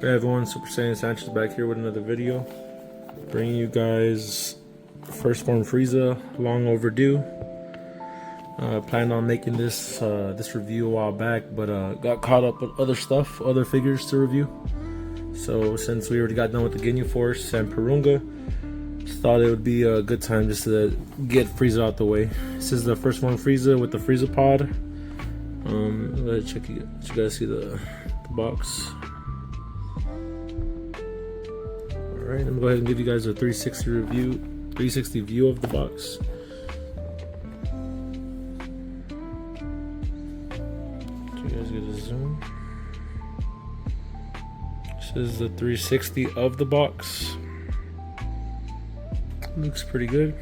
Hey everyone, Super Saiyan Sanchez back here with another video, bringing you guys first form Frieza, long overdue. Planned on making this review a while back, but got caught up with other stuff, other figures to review. So since we already got done with the Ginyu Force and Purunga, just thought it would be a good time just to get Frieza out the way. This is the first form Frieza with the Frieza pod. Let's check you guys see the box. Alright, I'm gonna go ahead and give you guys a 360 view of the box. So you guys get a zoom. This is the 360 of the box. Looks pretty good.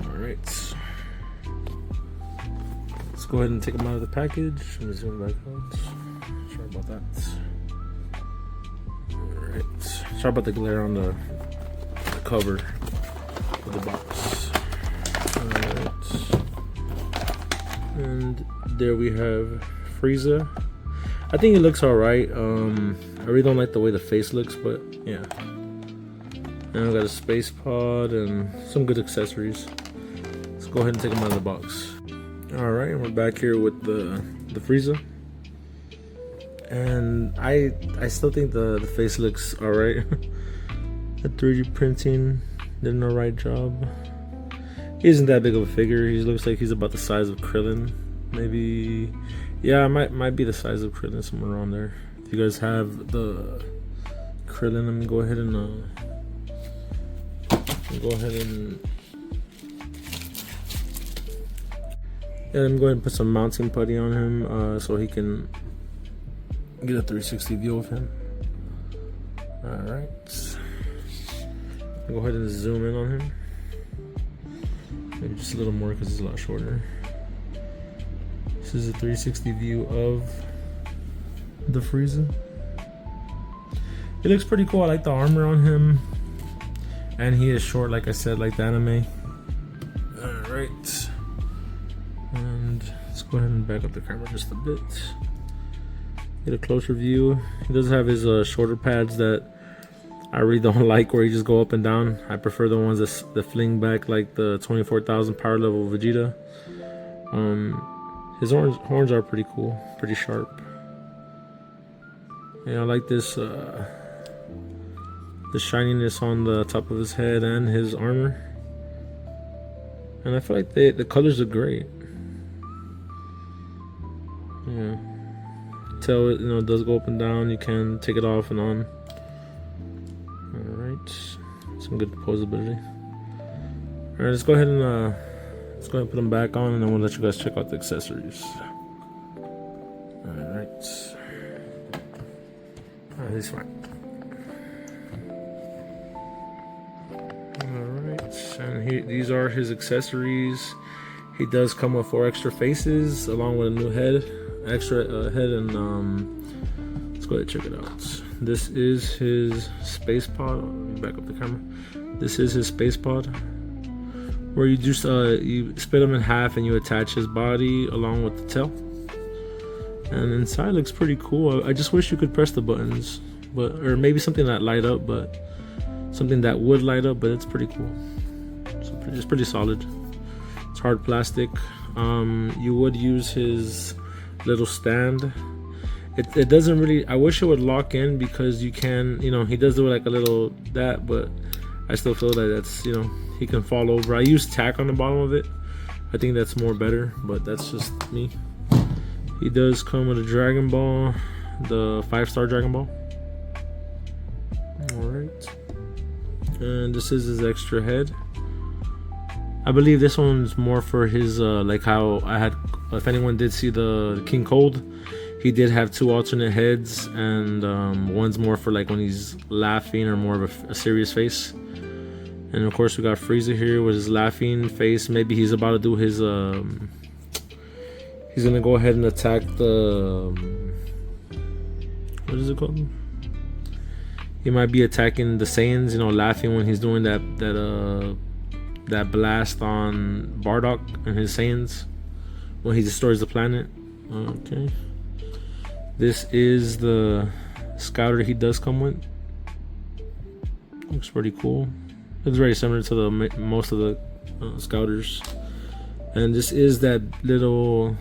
Alright. Let's go ahead and take them out of the package. Let me zoom back out. Sorry about that. Alright. Sorry about the glare on the cover of the box. Alright. And there we have Frieza. I think it looks alright. I really don't like the way the face looks, but yeah. And I got a spacepod and some good accessories. Let's go ahead and take them out of the box. Alright, we're back here with the Frieza. And I still think the face looks alright. The 3D printing did an alright job. He isn't that big of a figure. He looks like he's about the size of Krillin. Maybe, yeah, might be the size of Krillin, somewhere around there. If you guys have the Krillin, let me go ahead and yeah, let me go ahead and put some mounting putty on him so he can get a 360 view of him. Alright. Go ahead and zoom in on him. Maybe just a little more because he's a lot shorter. This is a 360 view of the Frieza. It looks pretty cool. I like the armor on him. And he is short, like I said, like the anime. Alright. And let's go ahead and back up the camera just a bit. Get a closer view. He does have his shoulder pads that I really don't like, where you just go up and down. I prefer the ones that fling back, like the 24,000 power level Vegeta. His horns are pretty cool, pretty sharp. Yeah, I like this the shininess on the top of his head and his armor. And I feel like the colors are great. Yeah. Tell it, it does go up and down. You can take it off and on. Alright. Some good posability. Alright, let's go ahead and put them back on, and then we'll let you guys check out the accessories. Alright. He's fine. Alright, and these are his accessories. He does come with 4 extra faces along with a new head. Extra head, and let's go ahead and check it out. This is his space pod. Let me back up the camera. This is his space pod, where you just you split him in half and you attach his body along with the tail. And inside looks pretty cool. I just wish you could press the buttons, or maybe something that light up, but something that would light up. But it's pretty cool. It's pretty solid. It's hard plastic. You would use his little stand. It doesn't really, I wish it would lock in, because you can, he does do like a little that, but I still feel that that's, he can fall over. I use tack on the bottom of it. I think that's more better, but that's just me. He does come with a Dragon Ball, the 5-star Dragon Ball. Alright. And this is his extra head. I believe this one's more for his, like how I had, if anyone did see the King Cold, he did have 2 alternate heads, and one's more for like when he's laughing, or more of a serious face. And of course we got Frieza here with his laughing face. Maybe he's about to do his, he's gonna go ahead and attack the, what is it called? He might be attacking the Saiyans, laughing when he's doing that blast on Bardock and his Saiyans when he destroys the planet. Okay. This is the scouter he does come with. Looks pretty cool. It's very similar to the most of the scouters. And this is that little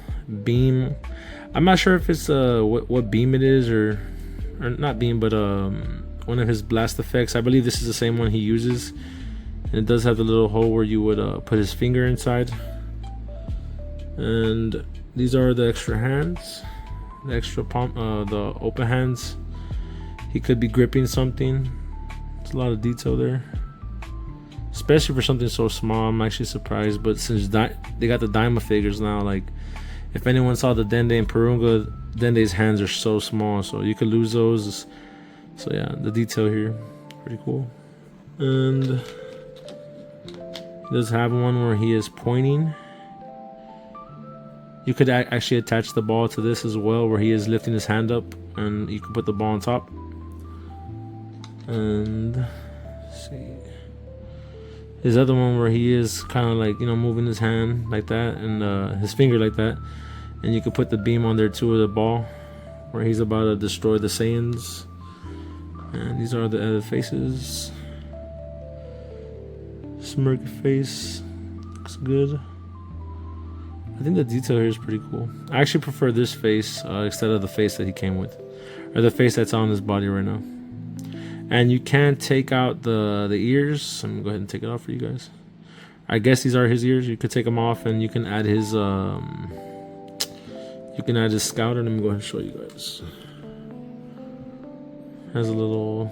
beam. I'm not sure if it's what beam it is, or not beam, but one of his blast effects. I believe this is the same one he uses, and it does have the little hole where you would put his finger inside. And these are the extra hands, the extra palm, the open hands. He could be gripping something. There's a lot of detail there, especially for something so small. I'm actually surprised. But since they got the Daima figures now, like if anyone saw the Dende and Purunga, Dende's hands are so small, so you could lose those. So yeah, the detail here, pretty cool. And he does have one where he is pointing. You could actually attach the ball to this as well, where he is lifting his hand up, and you can put the ball on top. And let's see, his other one where he is kind of like, you know, moving his hand like that, and his finger like that, and you could put the beam on there too, with the ball, where he's about to destroy the Saiyans. And these are the other faces. Smirk face, looks good. I think the detail here is pretty cool. I actually prefer this face instead of the face that he came with, or the face that's on his body right now. And you can take out the ears. I'm gonna go ahead and take it off for you guys. I guess these are his ears. You could take them off, and you can add his scouter. Let me go ahead and show you guys. Has a little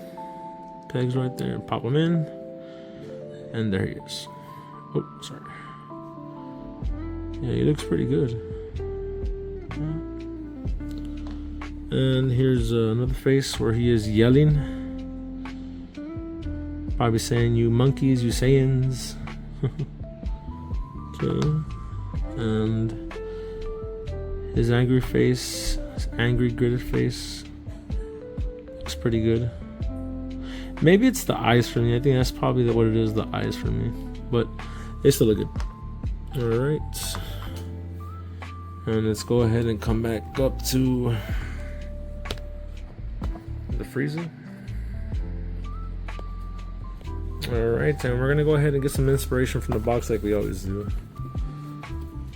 pegs right there. Pop them in, and there he is. Oh, sorry. Yeah, he looks pretty good. And here's another face where he is yelling. Probably saying, "You monkeys, you Saiyans." Okay. And his angry face, his angry gritted face, looks pretty good. Maybe it's the eyes for me. I think that's probably what it is, the eyes for me. But they still look good. Alright. And let's go ahead and come back up to the Frieza. Alright, and we're gonna go ahead and get some inspiration from the box like we always do.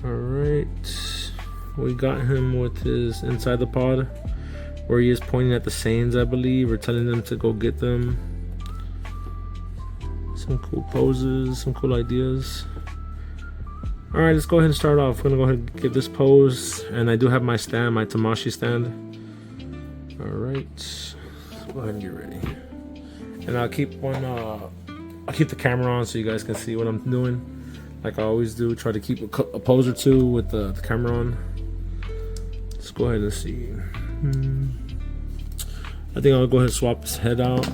Alright. We got him with his inside the pod, where he is pointing at the Saiyans, I believe, or telling them to go get them. Some cool poses, some cool ideas. Alright, let's go ahead and start off. We're gonna go ahead and get this pose, and I do have my stand, my Tamashi stand. Alright, let's go ahead and get ready. And I'll keep the camera on so you guys can see what I'm doing, like I always do. Try to keep a pose or two with the camera on. Let's go ahead and see. I think I'll go ahead and swap his head out,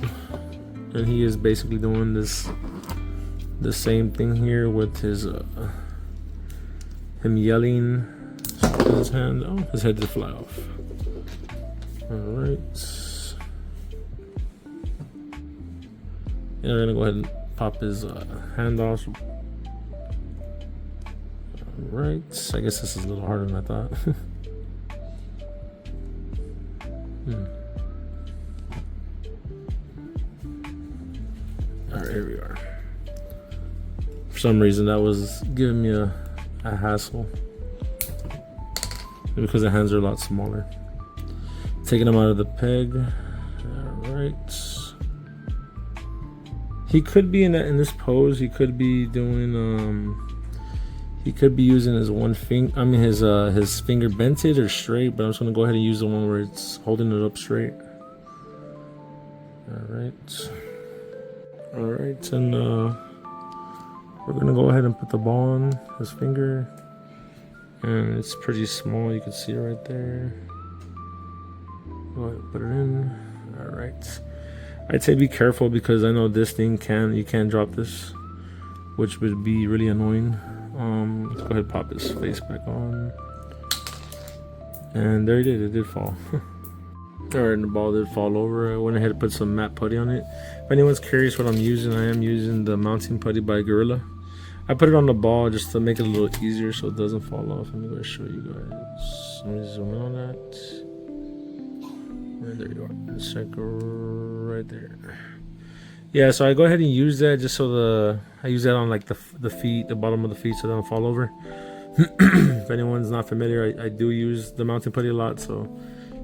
and he is basically doing the same thing here with his him yelling in his hand. Oh, his head did fly off. Alright. Yeah, we're gonna go ahead and pop his hand off. Alright. I guess this is a little harder than I thought. Alright, here we are. For some reason that was giving me a hassle, because the hands are a lot smaller. Taking them out of the peg. Alright. He could be in this pose. He could be doing he could be using his one finger. I mean his finger bented or straight. But I'm just gonna go ahead and use the one where it's holding it up straight. Alright. Alright, and we're gonna go ahead and put the ball on his finger, and it's pretty small. You can see it right there. Go ahead and put it in. Alright. I'd say be careful, because I know this thing you can't drop this, which would be really annoying. Let's go ahead and pop his face back on. And there it did fall. Alright, and the ball did fall over. I went ahead and put some matte putty on it. If anyone's curious what I'm using, I am using the mounting putty by Gorilla. I put it on the ball just to make it a little easier so it doesn't fall off. Let me go show you guys. Let me zoom in on that. And there you are. Check right there. Yeah, so I go ahead and use that just so I use that on like the feet, the bottom of the feet, so they don't fall over. If anyone's not familiar, I do use the mounting putty a lot. So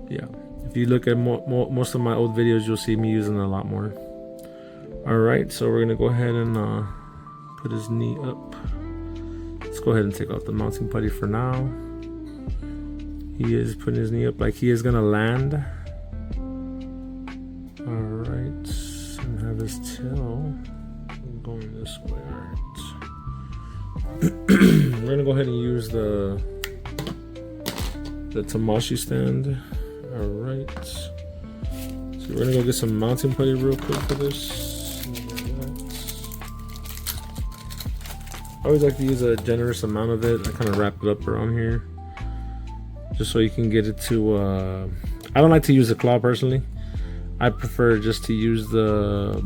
yeah, if you look at most of my old videos, you'll see me using it a lot more. All right, so we're gonna go ahead and put his knee up. Let's go ahead and take off the mounting putty for now. He is putting his knee up like he is gonna land. All right, and have his tail going this way. All right. We're gonna go ahead and use the Tamashi stand. All right. So we're gonna go get some mounting putty real quick for this. I always like to use a generous amount of it. I kind of wrap it up around here, just so you can get it to. I don't like to use the claw personally. I prefer just to use the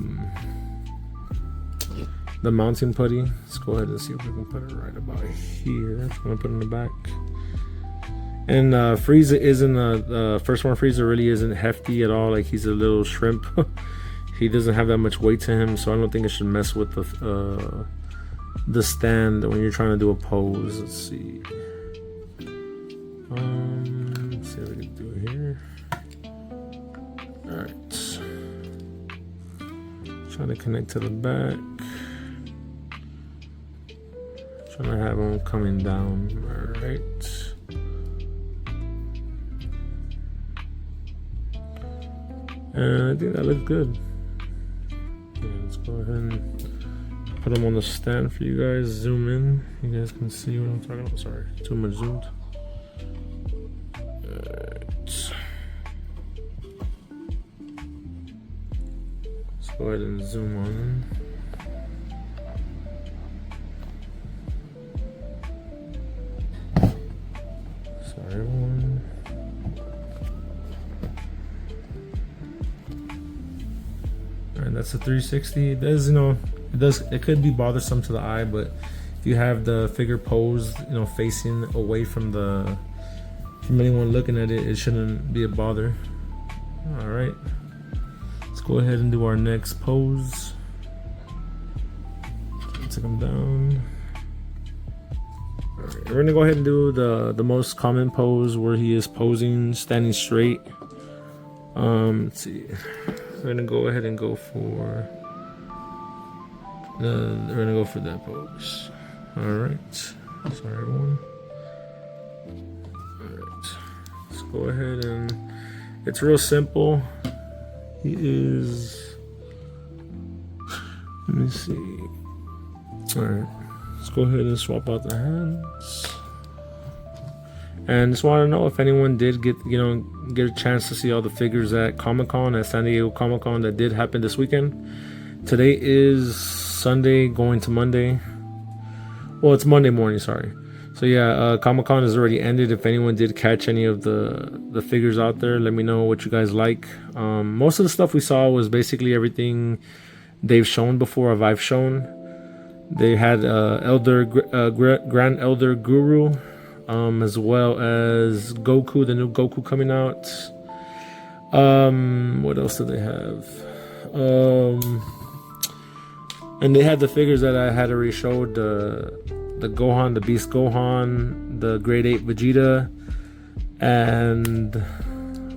mounting putty. Let's go ahead and see if we can put it right about here. I'm gonna put it in the back. And Frieza isn't first one. Frieza really isn't hefty at all. Like, he's a little shrimp. He doesn't have that much weight to him, so I don't think it should mess with the stand when you're trying to do a pose. Let's see. Let's see what we can do here. All right. Trying to connect to the back. Trying to have them coming down. All right. And I think that looks good. Yeah, let's go ahead and put them on the stand for you guys. Zoom in. You guys can see what I'm talking about. Sorry, too much zoomed. Alright. Let's go ahead and zoom on in. Sorry, everyone. And that's a 360. It does, it could be bothersome to the eye, but if you have the figure posed, facing away from anyone looking at it, it shouldn't be a bother. All right, let's go ahead and do our next pose. Take him down. All right, we're gonna go ahead and do the most common pose, where he is posing standing straight. Let's see. We're gonna go ahead and go for that pose. All right. Sorry, everyone. All right. Let's go ahead and it's real simple. He is. Let me see. All right. Let's go ahead and swap out the hands. And just want to know if anyone did get a chance to see all the figures at Comic-Con, at San Diego Comic-Con, that did happen this weekend. Today is Sunday going to Monday. Well, it's Monday morning, sorry. So yeah, Comic-Con has already ended. If anyone did catch any of the figures out there, let me know what you guys like. Most of the stuff we saw was basically everything they've shown before, I've shown. They had Grand Elder Guru, as well as Goku, the new Goku coming out. What else do they have? And they had the figures that I had already showed, the Gohan, the Beast Gohan, the Grade 8 Vegeta, and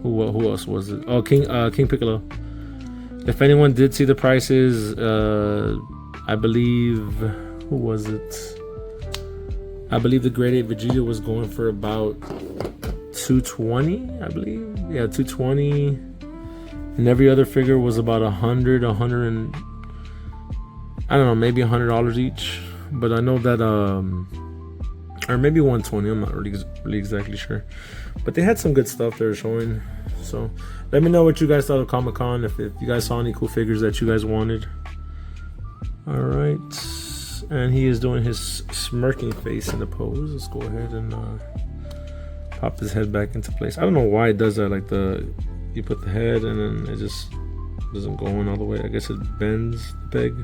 who else was it? Oh, King Piccolo. If anyone did see the prices, I believe, who was it? I believe the Grade 8 Vegeta was going for about $220, I believe. Yeah, $220. And every other figure was about $100, I don't know, maybe $100 each. But I know that, or maybe $120. I'm not really exactly sure. But they had some good stuff they were showing. So let me know what you guys thought of Comic-Con. If you guys saw any cool figures that you guys wanted. All right. And he is doing his smirking face in the pose. Let's go ahead and pop his head back into place. I don't know why it does that. Like you put the head and then it just doesn't go in all the way. I guess it bends the peg.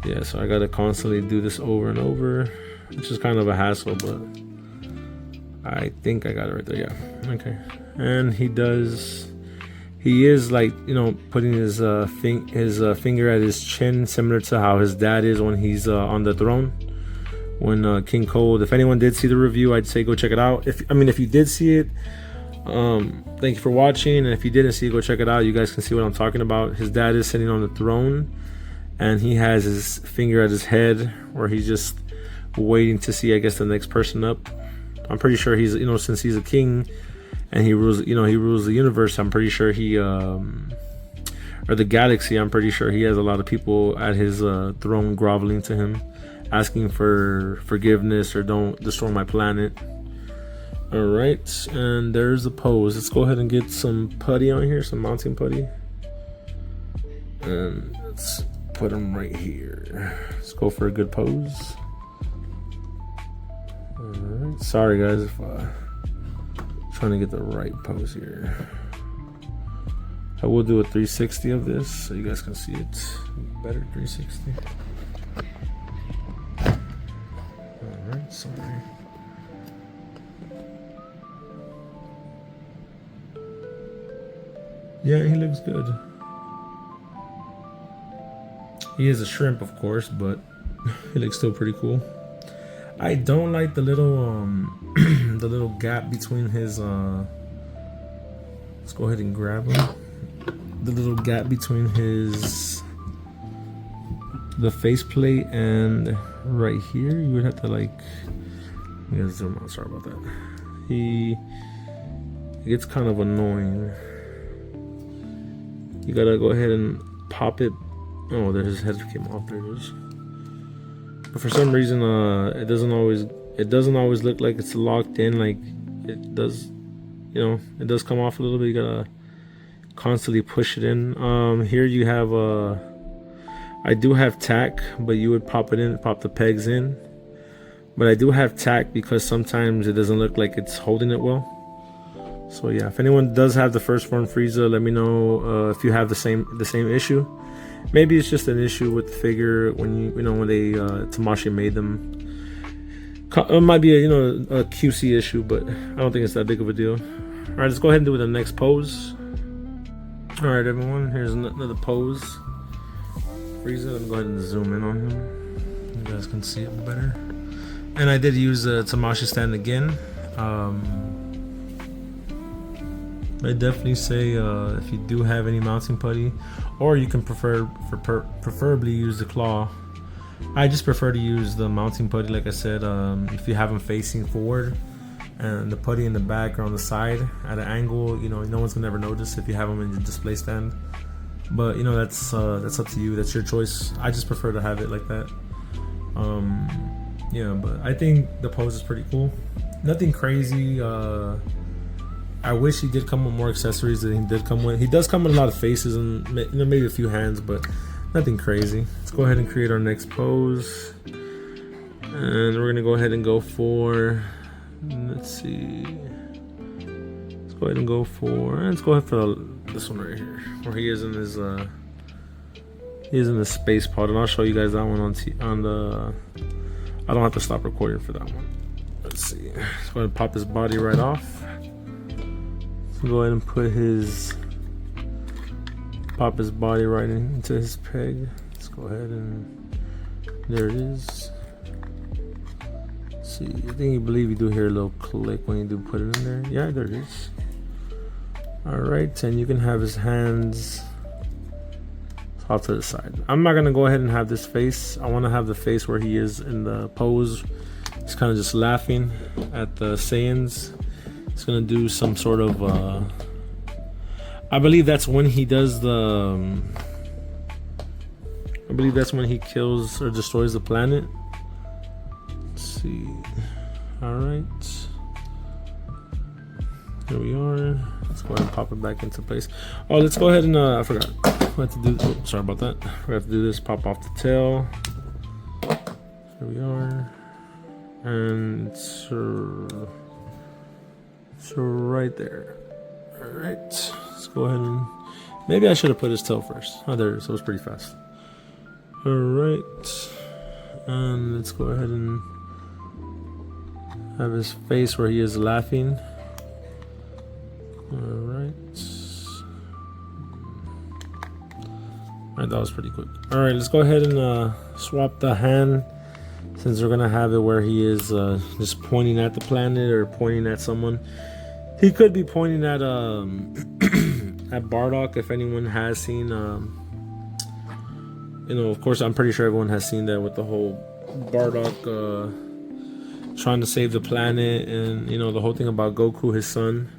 Yeah, so I gotta constantly do this over and over, which is kind of a hassle, but I think I got it right there. Yeah. Okay. and he is like, you know, putting his finger at his chin, similar to how his dad is when he's on the throne, when King Cold. If anyone did see the review, I'd say go check it out. If you did see it, thank you for watching, and if you didn't see it, go check it out. You guys can see what I'm talking about. His dad is sitting on the throne, and he has his finger at his head, where he's just waiting to see, I guess, the next person up. I'm pretty sure he's, you know, since he's a king and he rules, you know, he rules the universe, I'm pretty sure he or the galaxy, I'm pretty sure he has a lot of people at his throne groveling to him, asking for forgiveness or don't destroy my planet. All right, and there's the pose. Let's go ahead and get some putty on here, some mounting putty, and let's put him right here. Let's go for a good pose. Alright, sorry guys if trying to get the right pose here. I will do a 360 of this so you guys can see it better. 360. Alright, sorry. Yeah, he looks good. He is a shrimp, of course, but he looks still pretty cool. I don't like the little the little gap between his let's go ahead and grab him. The little gap between the faceplate and right here. You would have to like, you guys zoom out, sorry about that. It gets kind of annoying. You gotta go ahead and pop it. Oh, there his head came off. There it is. But for some reason, it doesn't always look like it's locked in. Like it does, you know, it does come off a little bit. You gotta constantly push it in. Here you have I do have tack, but you would pop it in, pop the pegs in. But I do have tack because sometimes it doesn't look like it's holding it well. So yeah, if anyone does have the first form Frieza, let me know if you have the same issue. Maybe it's just an issue with the figure when when they Tamashii made them. It might be a a QC issue, but I don't think it's that big of a deal. All right, let's go ahead and do the next pose. All right, everyone, here's another pose. Frieza, let me go ahead and zoom in on him. You guys can see it better. And I did use a Tamashii stand again. I definitely say if you do have any mounting putty, or you can preferably use the claw. I just prefer to use the mounting putty, like I said. If you have them facing forward and the putty in the back or on the side at an angle, no one's gonna ever notice if you have them in your display stand. But that's up to you. That's your choice. I just prefer to have it like that. Yeah, but I think the pose is pretty cool. Nothing crazy. I wish he did come with more accessories than he did come with. He does come with a lot of faces and maybe a few hands, but nothing crazy. Let's go ahead and create our next pose, and we're gonna go ahead and go for. Let's see. Let's go ahead for this one right here, where he is in his space pod, and I'll show you guys that one on the. I don't have to stop recording for that one. Let's see. Let's go ahead and pop his body right off. Go ahead and pop his body right into his peg. Let's go ahead and there it is. Let's see, I believe you do hear a little click when you do put it in there. Yeah, there it is. Alright, and you can have his hands off to the side. I'm not gonna go ahead and have this face. I want to have the face where he is in the pose. He's kind of just laughing at the Saiyans. It's gonna do some sort of I believe that's when he does the I believe that's when he kills or destroys the planet. Let's see. Alright, here we are. Let's go ahead and pop it back into place. Oh, let's go ahead and I forgot. We have to do sorry about that. We have to do this. Pop off the tail. Here we are. And so right there. Alright, let's go ahead and maybe I should have put his tail first. Oh, there it is. It was pretty fast. Alright, and let's go ahead and have his face where he is laughing. Alright. Alright, that was pretty quick. Alright, let's go ahead and swap the hand, since we're gonna have it where he is just pointing at the planet or pointing at someone. He could be pointing at at Bardock, if anyone has seen you know, of course I'm pretty sure everyone has seen that with the whole Bardock trying to save the planet, and you know, the whole thing about Goku, his son.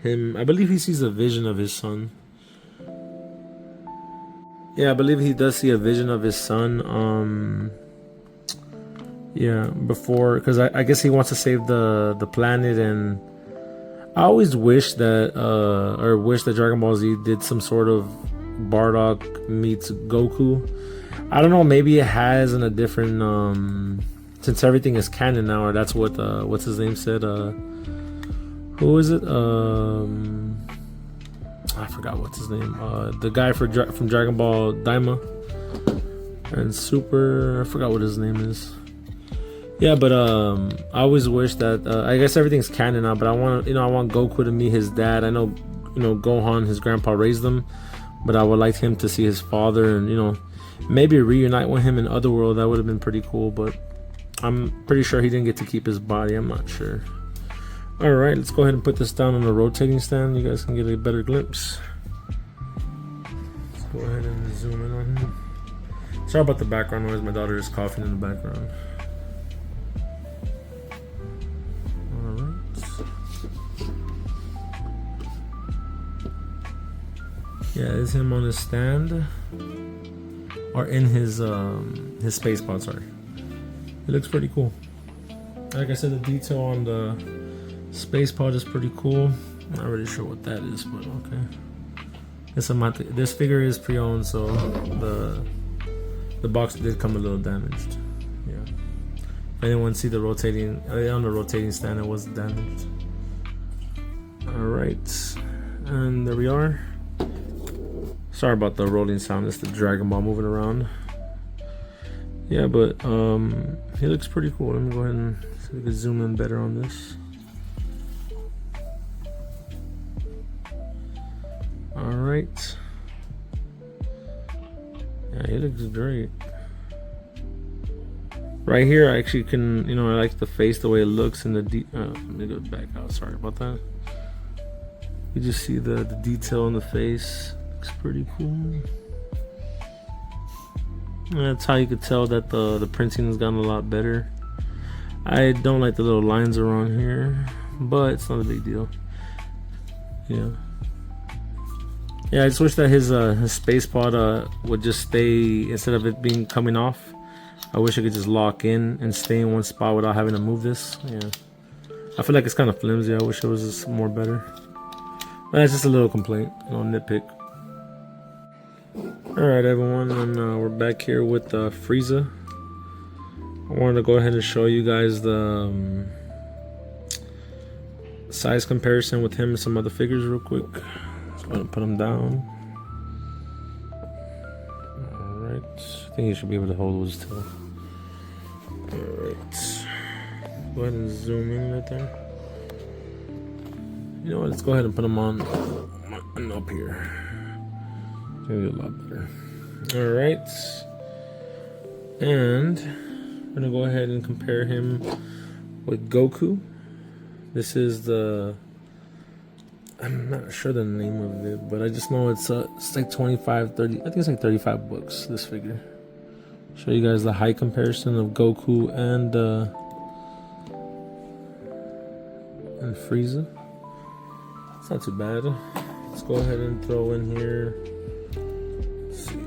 I believe he sees a vision of his son. Yeah, I believe he does see a vision of his son. Yeah, before, because I guess he wants to save the planet, and I always wish that that Dragon Ball Z did some sort of Bardock meets Goku. I don't know, maybe it has in a different since everything is canon now, or that's what what's his name said. Who is it? I forgot what's his name. The guy from Dragon Ball Daima and Super. I forgot what his name is. Yeah, but I always wish that I guess everything's canon now. But I want Goku to meet his dad. I know Gohan, his grandpa, raised him, but I would like him to see his father and maybe reunite with him in Otherworld. That would have been pretty cool. But I'm pretty sure he didn't get to keep his body. I'm not sure. Alright, let's go ahead and put this down on a rotating stand. You guys can get a better glimpse. Let's go ahead and zoom in on him. Sorry about the background noise. My daughter is coughing in the background. Alright. Yeah, it's him on his stand. Or in his space pod, sorry. It looks pretty cool. Like I said, the detail on the space pod is pretty cool. I'm not really sure what that is, but okay. This figure is pre-owned, so the box did come a little damaged. Yeah. If anyone see the rotating on the rotating stand, it was damaged. Alright. And there we are. Sorry about the rolling sound, it's the Dragon Ball moving around. Yeah, but he looks pretty cool. Let me go ahead and see if we can zoom in better on this. Alright. Yeah, he looks great. Right here, I actually can, I like the face, the way it looks, and the let me go back out. Sorry about that. You just see the detail in the face. Looks pretty cool. And that's how you could tell that the printing has gotten a lot better. I don't like the little lines around here, but it's not a big deal. Yeah. Yeah, I just wish that his space pod would just stay, instead of it coming off. I wish it could just lock in and stay in one spot without having to move this. Yeah, I feel like it's kind of flimsy. I wish it was just more better. But that's just a little complaint, nitpick. Alright everyone, and we're back here with Frieza. I wanted to go ahead and show you guys the size comparison with him and some other figures real quick. Let's go ahead and put him down. Alright, I think you should be able to hold those two. Alright, go ahead and zoom in right there. You know what, let's go ahead and put him on up here. Maybe a lot better. Alright, and we're gonna go ahead and compare him with Goku. This is I'm not sure the name of it, but I just know it's like 25, 30, I think it's like 35 bucks, this figure. Show you guys the height comparison of Goku and Frieza. It's not too bad. Let's go ahead and throw in here. Let's see.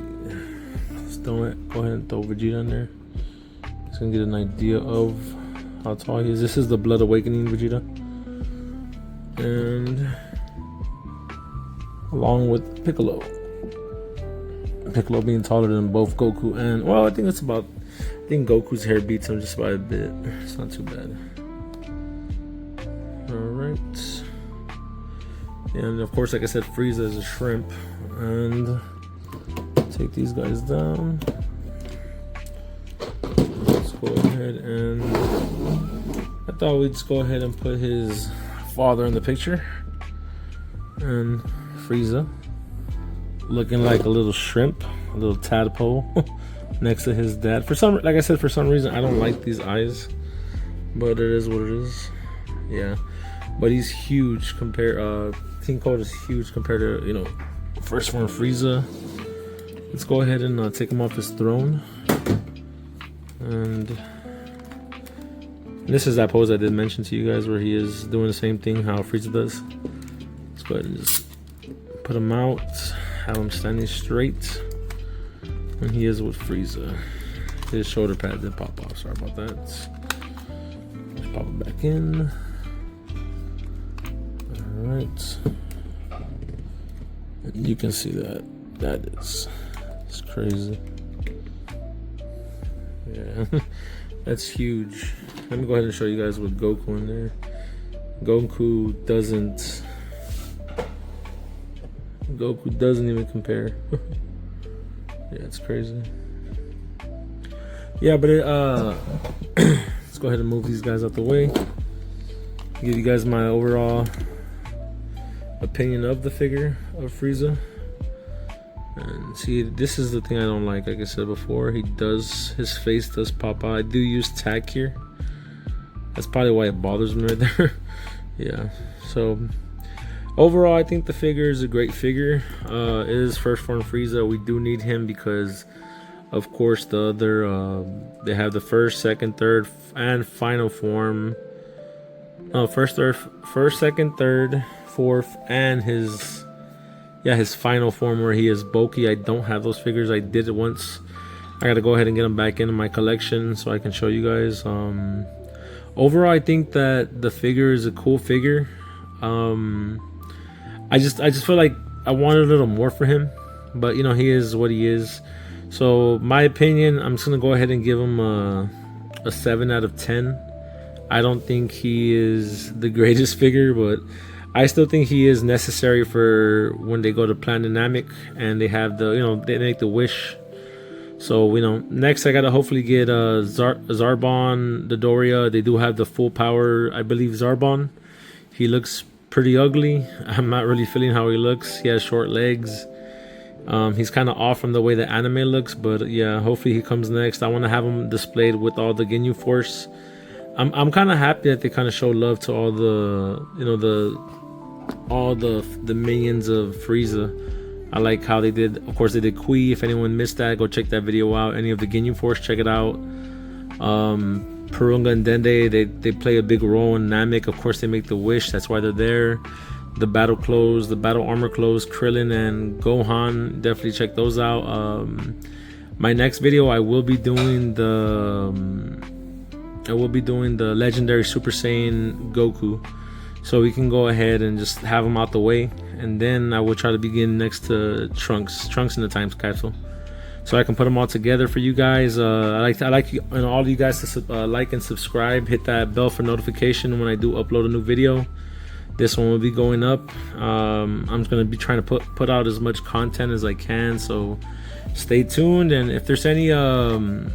Let's go ahead and throw Vegeta in there. Just gonna get an idea of how tall he is. This is the Blood Awakening Vegeta. And along with Piccolo. Piccolo being taller than both Goku and, well, I think Goku's hair beats him just by a bit. It's not too bad. Alright. And of course, like I said, Frieza is a shrimp. And take these guys down. Let's go ahead and I thought we'd just go ahead and put his father in the picture. And Frieza looking like a little shrimp, a little tadpole next to his dad. For some, like I said, for some reason I don't like these eyes, but it is what it is. Yeah, but he's huge compared. King Cold is huge compared to, you know, first one, Frieza. Let's go ahead and take him off his throne. And this is that pose I did mention to you guys where he is doing the same thing how Frieza does. Let's go ahead and just put him out, have him standing straight. And he is with Frieza. His shoulder pad did pop off, sorry about that. Let's pop it back in. Alright. And you can see that. It's crazy. Yeah, that's huge. Let me go ahead and show you guys with Goku in there. Goku doesn't even compare. Yeah, it's crazy. Yeah, but let's go ahead and move these guys out the way. Give you guys my overall opinion of the figure of Frieza. And see, this is the thing I don't like I said before, his face does pop out. I do use tack here. That's probably why it bothers me right there. Yeah, so overall I think the figure is a great figure. It is first form Frieza. We do need him because of course the other they have the first, second, third, and final form. First, second, third, fourth, and his final form where he is bulky. I don't have those figures. I did it once. I gotta go ahead and get them back into my collection so I can show you guys. Overall, I think that the figure is a cool figure. I just feel like I wanted a little more for him, but you know, he is what he is. So my opinion, I'm just gonna go ahead and give him a 7 out of 10. I don't think he is the greatest figure, but I still think he is necessary for when they go to Planet Namek and they have the, you know, they make the wish. So, you know, next I gotta hopefully get Zarbon, the Doria. They do have the full power, I believe, Zarbon. He looks pretty ugly. I'm not really feeling how he looks. He has short legs. He's kind of off from the way the anime looks, but yeah, hopefully he comes next. I want to have him displayed with all the Ginyu Force. I'm kind of happy that they kind of show love to all the, you know, the minions of Frieza. I like how they did, of course they did Kui. If anyone missed that, go check that video out. Any of the Ginyu Force, check it out. Purunga and Dende, they play a big role in Namek. Of course they make the wish, that's why they're there. The battle clothes, the battle armor clothes, Krillin and Gohan, definitely check those out. My next video I will be doing the legendary Super Saiyan Goku, so we can go ahead and just have him out the way, and then I will try to begin next to Trunks in the time capsule, so I can put them all together for you guys. I like you, and all of you guys to like and subscribe, hit that bell for notification when I do upload a new video. This one will be going up. I'm just gonna be trying to put out as much content as I can, so stay tuned. And if there's anything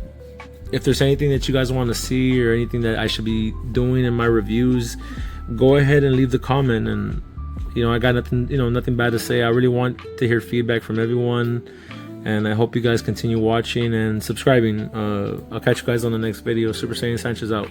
that you guys want to see or anything that I should be doing in my reviews, go ahead and leave the comment. And you know, I got nothing bad to say. I really want to hear feedback from everyone, and I hope you guys continue watching and subscribing. I'll catch you guys on the next video. Super Saiyan Sanchez out.